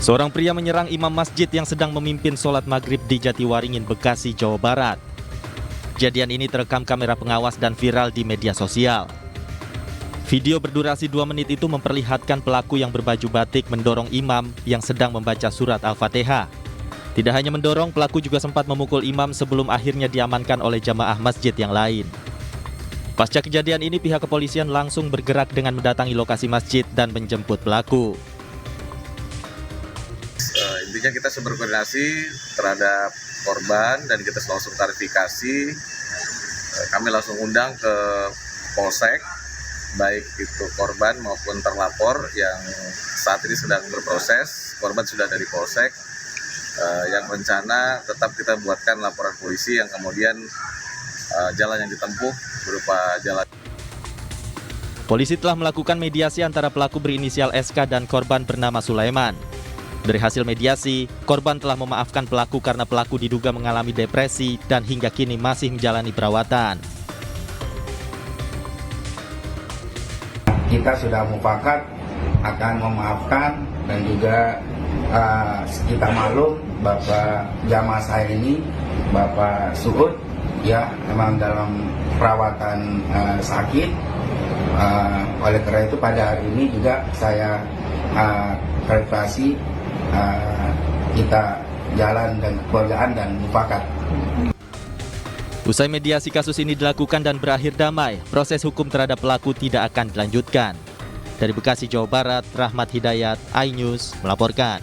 Seorang pria menyerang imam masjid yang sedang memimpin sholat maghrib di Jatiwaringin, Bekasi, Jawa Barat. Kejadian ini terekam kamera pengawas dan viral di media sosial. Video berdurasi 2 menit itu memperlihatkan pelaku yang berbaju batik mendorong imam yang sedang membaca surat Al-Fatihah. Tidak hanya mendorong, pelaku juga sempat memukul imam sebelum akhirnya diamankan oleh jamaah masjid yang lain. Pasca kejadian ini, pihak kepolisian langsung bergerak dengan mendatangi lokasi masjid dan menjemput pelaku. Intinya kita berkoordinasi terhadap korban dan kita langsung klarifikasi. Kami langsung undang ke Polsek, baik itu korban maupun terlapor yang saat ini sedang berproses. Korban sudah dari Polsek, yang rencana tetap kita buatkan laporan polisi yang kemudian jalan yang ditempuh berupa jalan. Polisi telah melakukan mediasi antara pelaku berinisial SK dan korban bernama Sulaiman. Dari hasil mediasi, korban telah memaafkan pelaku karena pelaku diduga mengalami depresi dan hingga kini masih menjalani perawatan. Kita sudah mufakat akan memaafkan dan juga kita maklum Bapak jamaah saya ini, Bapak Suud, ya memang dalam perawatan sakit. Oleh karena itu pada hari ini juga saya klarifikasi kita jalan dan kekeluargaan dan mufakat. Usai mediasi kasus ini dilakukan dan berakhir damai, proses hukum terhadap pelaku tidak akan dilanjutkan. Dari Bekasi, Jawa Barat, Rahmat Hidayat, iNews melaporkan.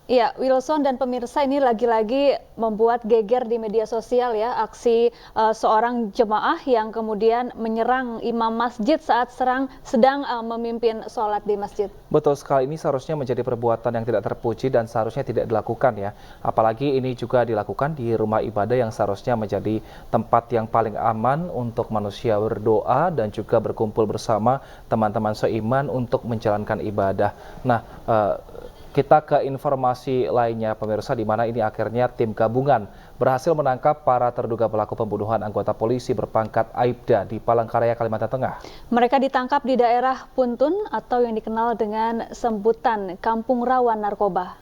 Ya, Wilson dan pemirsa, ini lagi-lagi membuat geger di media sosial ya, aksi seorang jemaah yang kemudian menyerang imam masjid saat sedang memimpin sholat di masjid. Betul sekali, ini seharusnya menjadi perbuatan yang tidak terpuji dan seharusnya tidak dilakukan ya. Apalagi ini juga dilakukan di rumah ibadah yang seharusnya menjadi tempat yang paling aman untuk manusia berdoa dan juga berkumpul bersama teman-teman seiman untuk menjalankan ibadah. Nah, kita ke informasi lainnya pemirsa, di mana ini akhirnya tim gabungan berhasil menangkap para terduga pelaku pembunuhan anggota polisi berpangkat Aibda di Palangkaraya, Kalimantan Tengah. Mereka ditangkap di daerah Puntun atau yang dikenal dengan sebutan Kampung Rawan Narkoba.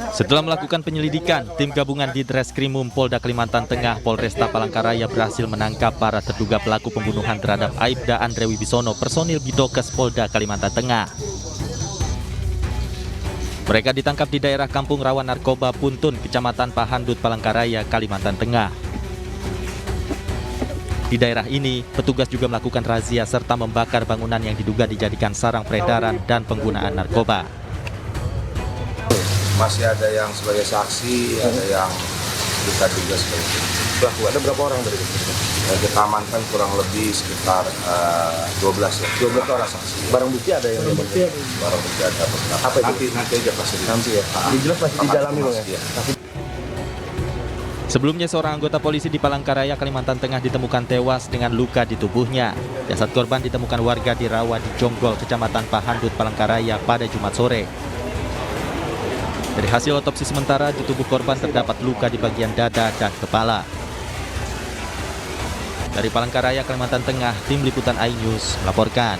Setelah melakukan penyelidikan, tim gabungan di Treskrimum Polda Kalimantan Tengah Polresta Palangkaraya berhasil menangkap para terduga pelaku pembunuhan terhadap Aibda Andre Wibisono, personil Bidokes Polda Kalimantan Tengah. Mereka ditangkap di daerah Kampung Rawan Narkoba Puntun, Kecamatan Pahandut, Palangkaraya, Kalimantan Tengah. Di daerah ini, petugas juga melakukan razia serta membakar bangunan yang diduga dijadikan sarang peredaran dan penggunaan narkoba. Masih ada yang sebagai saksi, ada yang kita duga sebagai pelaku. Ada berapa orang dari itu? Kita amankan kurang lebih sekitar 12 ya. 12 orang saksi. Barang bukti ada yang bukti? Barang bukti ada. Apa itu? Nanti aja pasti. Nanti ya. Jelas masih didalami Bang ya. Sebelumnya seorang anggota polisi di Palangkaraya, Kalimantan Tengah ditemukan tewas dengan luka di tubuhnya. Jasad korban ditemukan warga di Rawa di Jonggol, Kecamatan Pahandut, Palangkaraya pada Jumat sore. Dari hasil otopsi sementara, di tubuh korban terdapat luka di bagian dada dan kepala. Dari Palangkaraya, Kalimantan Tengah, tim liputan iNews melaporkan.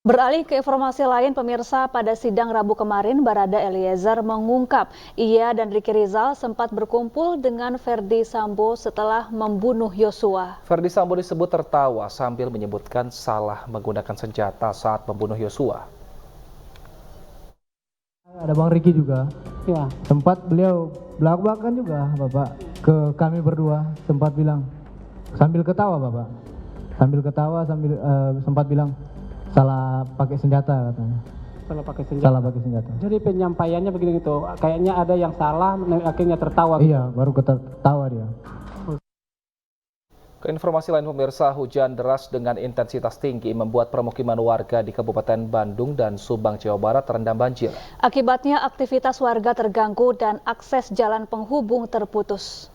Beralih ke informasi lain pemirsa, pada sidang Rabu kemarin Barada Eliezer mengungkap ia dan Ricky Rizal sempat berkumpul dengan Ferdy Sambo setelah membunuh Yosua. Ferdy Sambo disebut tertawa sambil menyebutkan salah menggunakan senjata saat membunuh Yosua. Ada Bang Ricky juga, ya. Sempat beliau belak-belakan juga Bapak ke kami berdua, sempat bilang sambil ketawa Bapak, sambil sempat bilang salah pakai senjata katanya. Salah pakai senjata. Jadi penyampaiannya begini gitu, kayaknya ada yang salah, akhirnya tertawa. Iya, baru tertawa dia. Ke informasi lain pemirsa, hujan deras dengan intensitas tinggi membuat permukiman warga di Kabupaten Bandung dan Subang, Jawa Barat terendam banjir. Akibatnya aktivitas warga terganggu dan akses jalan penghubung terputus.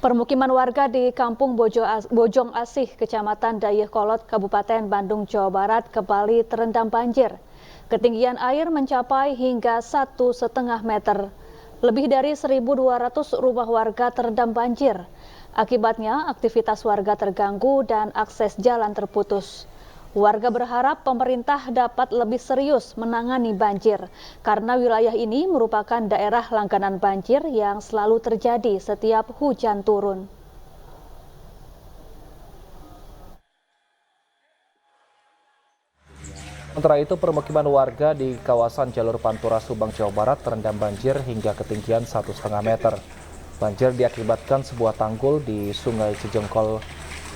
Permukiman warga di Kampung Bojong Asih, Kecamatan Dayakolot, Kabupaten Bandung, Jawa Barat kembali terendam banjir. Ketinggian air mencapai hingga 1,5 meter. Lebih dari 1.200 rumah warga terendam banjir. Akibatnya, aktivitas warga terganggu dan akses jalan terputus. Warga berharap pemerintah dapat lebih serius menangani banjir, karena wilayah ini merupakan daerah langganan banjir yang selalu terjadi setiap hujan turun. Sementara itu, permukiman warga di kawasan Jalur Pantura, Subang, Jawa Barat terendam banjir hingga ketinggian 1,5 meter. Banjir diakibatkan sebuah tanggul di Sungai Cijengkol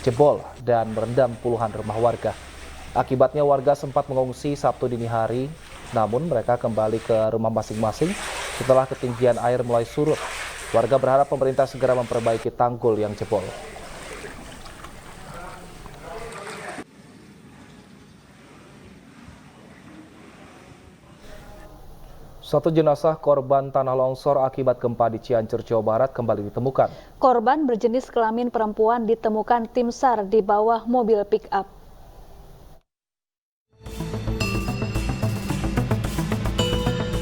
jebol dan merendam puluhan rumah warga. Akibatnya warga sempat mengungsi Sabtu dini hari, namun mereka kembali ke rumah masing-masing setelah ketinggian air mulai surut. Warga berharap pemerintah segera memperbaiki tanggul yang jebol. Satu jenazah korban tanah longsor akibat gempa di Cianjur, Jawa Barat kembali ditemukan. Korban berjenis kelamin perempuan ditemukan tim SAR di bawah mobil pick-up.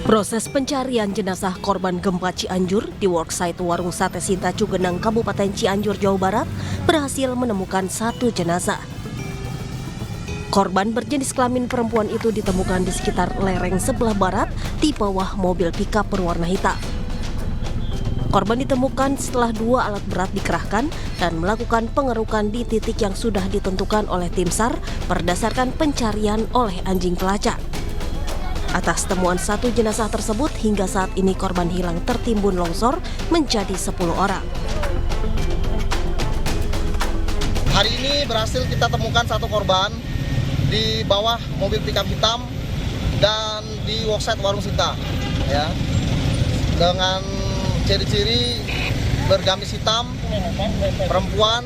Proses pencarian jenazah korban gempa Cianjur di worksite warung sate Sinta Cugenang, Kabupaten Cianjur, Jawa Barat berhasil menemukan satu jenazah. Korban berjenis kelamin perempuan itu ditemukan di sekitar lereng sebelah barat di bawah mobil pickup berwarna hitam. Korban ditemukan setelah 2 alat berat dikerahkan dan melakukan pengerukan di titik yang sudah ditentukan oleh tim SAR berdasarkan pencarian oleh anjing pelacak. Atas temuan satu jenazah tersebut, hingga saat ini korban hilang tertimbun longsor menjadi 10 orang. Hari ini berhasil kita temukan satu korban di bawah mobil pickup hitam dan di worksite warung Sinta, ya, dengan ciri-ciri bergamis hitam, perempuan.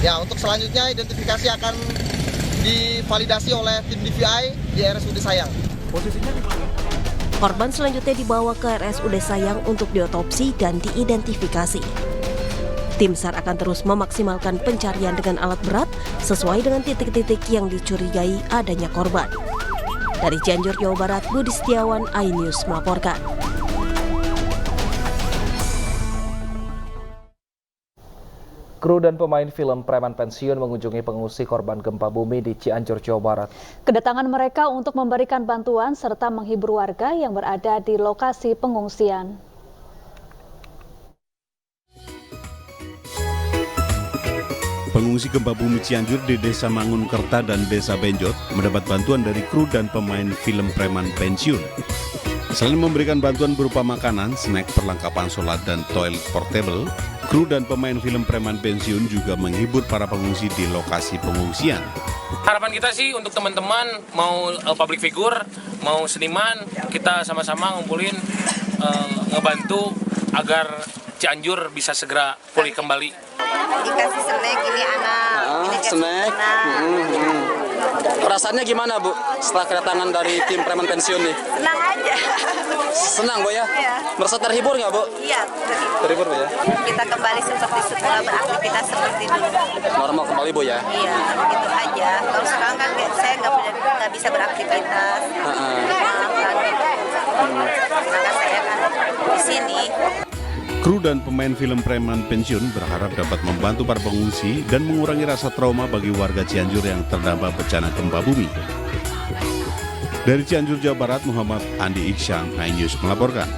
Ya, untuk selanjutnya identifikasi akan divalidasi oleh tim DVI di RSUD Sayang. Posisinya di mana? Korban selanjutnya dibawa ke RSUD Sayang untuk diotopsi dan diidentifikasi. Tim SAR akan terus memaksimalkan pencarian dengan alat berat sesuai dengan titik-titik yang dicurigai adanya korban. Dari Cianjur, Jawa Barat, Budi Setiawan, iNews melaporkan. Kru dan pemain film preman pensiun mengunjungi pengungsi korban gempa bumi di Cianjur, Jawa Barat. Kedatangan mereka untuk memberikan bantuan serta menghibur warga yang berada di lokasi pengungsian. Pengungsi gempa bumi Cianjur di Desa Mangunkerta dan Desa Benjot mendapat bantuan dari kru dan pemain film preman pensiun. Selain memberikan bantuan berupa makanan, snack, perlengkapan sholat, dan toilet portable, kru dan pemain film preman pensiun juga menghibur para pengungsi di lokasi pengungsian. Harapan kita sih untuk teman-teman, mau public figure, mau seniman, kita sama-sama ngumpulin, ngebantu agar Cianjur bisa segera pulih kembali. Dikasih snack ini anak, ini snack. Rasanya gimana, Bu, setelah kedatangan dari tim preman pensiun nih? Senang aja. Senang, Bu, ya? Iya. Merasa terhibur nggak, Bu? Iya, terhibur, Bu, ya? Kita kembali seperti semula beraktivitas seperti dulu. Normal kembali, Bu, ya? Iya, gitu aja. Kalau sekarang kan saya nggak bisa beraktivitas. Karena saya kan di sini. Kru dan pemain film preman pensiun berharap dapat membantu para pengungsi dan mengurangi rasa trauma bagi warga Cianjur yang terdampak bencana gempa bumi. Dari Cianjur, Jawa Barat, Muhammad Andi Iksan, iNews melaporkan.